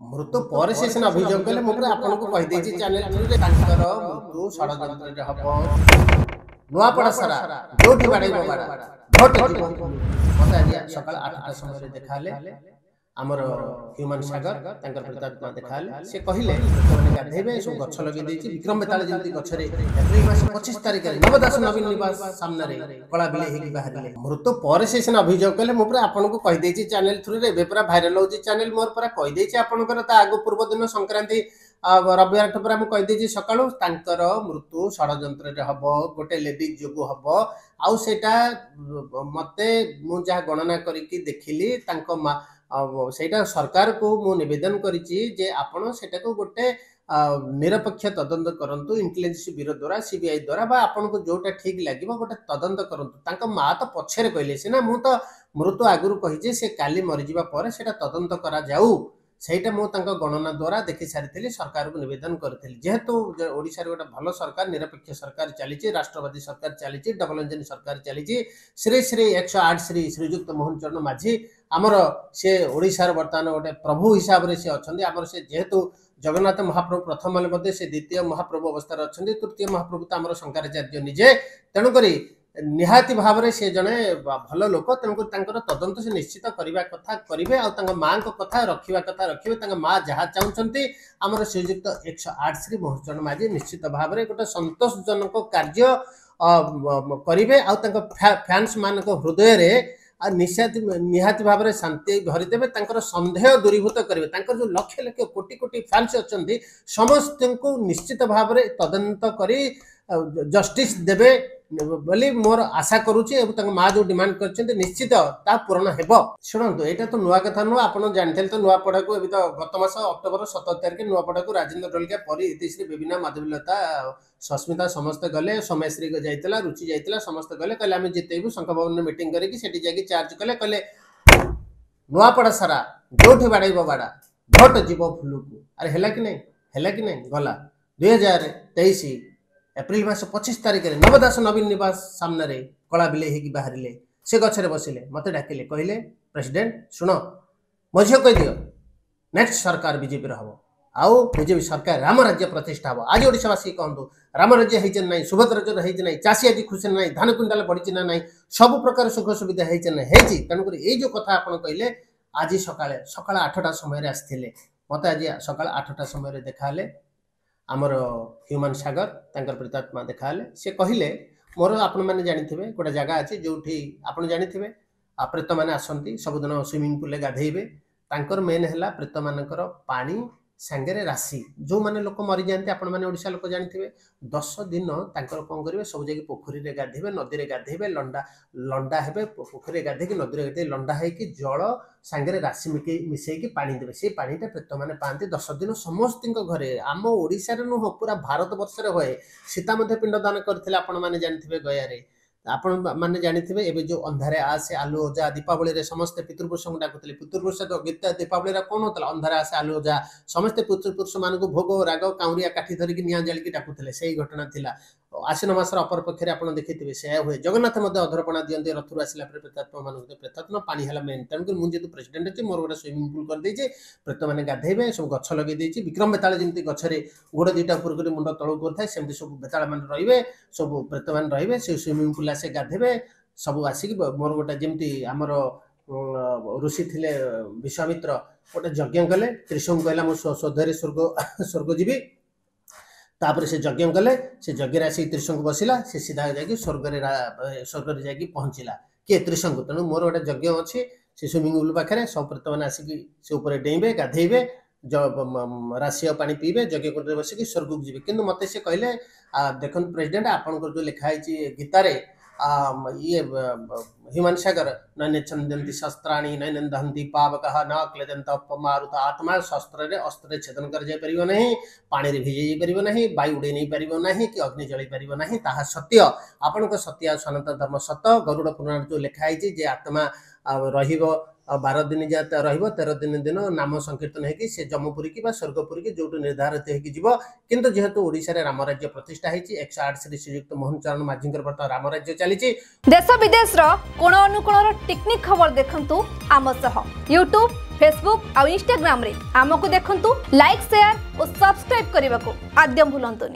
मृत्यु पर से सिना अभियोग कले मु पूरा आपन को कहि देछि चैनल थ्रू रे तांकर मृत्यु षडयंत्र रे हबो नुआपड़ा सारा जोठी बाडैबो बाडा भट जीव मते आज सकाळ 8टा समय रे देखाले हमर ह्यूमन सागर तांकर प्रेतात्मा देखाले से कहिले माने गाधेबे सो गछ लगे देछि विक्रम बेताल जंती गछरे एप्रिल मास 25 तारिख रे नवदास नवीन निवास सामने रे कला बिले हेकी बाहरले मृत्यु पर से सिना अभियोग कले मु पूरा आपन को कहि देछि चैनल थ्रू रे पूरा वायरल होछि चैनल मोर पूरा कहि देछि आपन कर ता आगो पूर्व दिन संक्रांति रविवार ठपरा मु कहि देछि सकाळु तांकर मृत्यु षडयंत्र रे हबो गोटे लेडी जोगु हबो आउ सेटा मते मु जा गणना करिकि देखिली तांको सेटा सरकार को मु निवेदन करिछि जे आपण सेटा को गोटे निरपेक्ष तदंत करंतु इंटेलिजेंस ब्यूरो द्वारा सीबीआई द्वारा बा आपण को जोटा ठीक लागिबो गोटे तदंत करंतु तांका मा तो पछरे कहले सिना मु तो मृत्यु आगुरु कहिजे से काली मरि जिबा पर सेटा तदंत करा जाऊ सेटा मु तांका गणना द्वारा देखि सारिथिली सरकार को निवेदन करथिली जेहेतु ओडिसा रे गोटे भलो सरकार निरपेक्ष सरकार चलीछि राष्ट्रवादी सरकार चलीछि डबल इंजन सरकार चलीछि श्री श्री 108 श्री श्रीयुक्त मोहन चरण माझी आमर से ओडिसा रे वर्तमान गोटे प्रभु हिसाब रे से अछंदी आमर से जेहेतु जगन्नाथ महाप्रभु प्रथम मले से द्वितीय महाप्रभु अवस्था अछंदी तृतीय महाप्रभु त आमर शंकराचार्य निजे तेनु करी निहाती भाव रे से जने भलो लोक तेनु तांकर तदंत से निश्चित करबा कथा करिवे आ तांग मां को कथा रखिबा कथा रखिवे तांग मां जहा चाहउछंती हमर श्रीयुक्त 108 श्री मोहन माझी निश्चित भाव रे गोटे संतोषजनक कार्य करिवे आ तांग फैंस मान को हृदय रे आ निहाती भाव रे शांति भरि देबे तांकर संदेह दूरीभूत करिवे तांकर जो लक्ष लक्ष कोटि कोटि फैंस अछंती समस्त को निश्चित भाव रे तदंत करी जस्टिस देबे बोली मोर आशा करूची एवं तंग मा जो डिमांड करछन्ते निश्चित ता पूर्ण हेबो सुनंतु एटा तो नुवा कथा नु आपण जानथेल तो नुवा पढा को एबि तो गत मास अक्टोबर 17 तारिख नुवा पढा को राजेंद्र डोलिका परि इतिश्री विभिन्न माधवीलता सस्मिता समस्त गले सोमेश्री को जाइतला रुचि जाइतला समस्त गले कहले हम जितेबु शंख भवन में मीटिंग करी कि सेठी जाकी चार्ज कले कहले नुवा पढा सारा जोठी बाडैबो बाडा भट जीव फुलुकु अरे हेला कि नहीं गला 2023 एप्रिल मास 25 तारिख रे नवदास नवीन निवास सामने रे कला बिले हेकी बाहरले से गछरे बसिले मते डाकिले कहले प्रेसिडेंट सुनो मझियो कह दियो नेक्स्ट सरकार बीजेपी रहबो आउ बीजेपी सरकार राम राज्य प्रतिष्ठा हो आज ओडिसावासी कहंतु राम राज्य हेचन नाही सुभद्र राज्य हेचन नाही चासी आज खुशी नाही धान क्विंटाल बढ़िछि ना नाही सब प्रकार सुख सुविधा हेचन नाही हेची तन करी ए जो कथा आपण कहले आज सकाळ 8टा समय रे आस्थिले मते आज सकाळ 8टा समय रे देखाले आमर ह्यूमन सागर तांकर प्रेतात्मा देखाले से कहिले मोर आपण माने जानिथिबे गोटे जगह अछि जोठी आपण जानिथिबे प्रेत माने आसंती सबदिन स्विमिंग पूल ले गाधेइबे तांकर मेन हैला प्रेत मानकर पानी संगरे राशि जो माने लोक मरि जानते आपण माने ओडिसा लोक जानिथिबे 10 दिन तांकर कोन करिवे सब जगह पोखरी रे गाधेइबे नदी रे गाधेइबे लंडा हेबे पोखरी रे गाधे कि नदी रे गाधे लंडा है कि जल संगरे राशि मिसई कि पानी देबे से पानीटा प्रेत माने पांती 10 दिन समस्त घरे आम ओडिसा रे न पूरा भारत वर्ष रे होए सीता मध्ये पिंडदान करथिले आपण माने जानिथिबे गया रे आपण माने जानिथिबे एबे जो अंधारे आसे आलू जा दीपावली रे समस्त पितृपुरुष को डाकुतले पितृपुरुष तो गीत दीपावली रा कोन होतला अंधारे आसे आलू जा समस्त पितृपुरुष मान को भोग राग काउरिया काठी धरि कि निया जाली कि डाकुतले सेही घटना थिला आश्विन मासर अपर पक्षरे आपण देखिथिबे से होय जगन्नाथ मध्ये अधरपणा दियंते रथुर आसिला पर प्रेतात्मा मान प्रेतात्मा पानी हला मेन तन को मु जेतु प्रेसिडेंट अछि मोर गोटा स्विमिंग पूल कर देजे प्रेत माने गाधेबे सब गछ लगे देछि विक्रम बेताल जेंति गछरे गोड़ दीटा ऊपर करे मुंड तळो करथाय सेमति सब बेताल मान रहिबे सब प्रेत मान रहिबे से स्विमिंग पूल से गाधेबे सब आसिक मोर गोटा जेमती आमर ऋषि थिले विश्वामित्र गोटे यज्ञ कले त्रिशंकु कहला मु स्वधरे स्वर्ग जीवी तापर से यज्ञ कले से यज्ञ आसी त्रिशंकु बसिला से सीधा जाकी स्वर्ग रे जाकी पहुंचला के त्रिशंकु तनु मोर गोटे यज्ञ अछि से स्विमिंग पूल पाखरे सब प्रेत माने आसिक से ऊपर डेइबे गाधेइबे राशि पानी पीबे यज्ञ कुंड रे बसिकी स्वर्ग को जीवे किंतु मते से कहले देखन प्रेसिडेंट आपन को जो लिखा है गीता रे ये ह्यूमन सागर नैने छंदंती शस्त्राणि नैने दहंती पावकः न क्लेदंत अपमारुत आत्मा शस्त्र रे अस्त्र छेदन कर जाय परिबो नहीं पानी रे भिजे जाय परिबो नहीं वायु उड़े नहीं परिबो नहीं कि अग्नि जळी परिबो नहीं ताहा सत्य आपन को सत्य सनातन धर्म सत्य गरुड़ पुराण जो लिखा है जे आत्मा रहिबो 12 दिन जाए रहिबो 13 दिन नाम संकीर्तन होगी से जम्मूपुरी की स्वर्गपुरी की जो निर्धारित हो किंतु जेहेतु ओडिशा रे राम राज्य प्रतिष्ठा होती 108 श्री श्रीयुक्त मोहन चरण माझी बर्तमान राम राज्य चली देश विदेश कोण अनुकोण टेक्निक खबर देखंतु आम सह यूट्यूब फेसबुक और इंस्टाग्राम रे आमको देखंतु लाइक शेयर और सब्सक्राइब करने को आद्यम भूलंतुनि।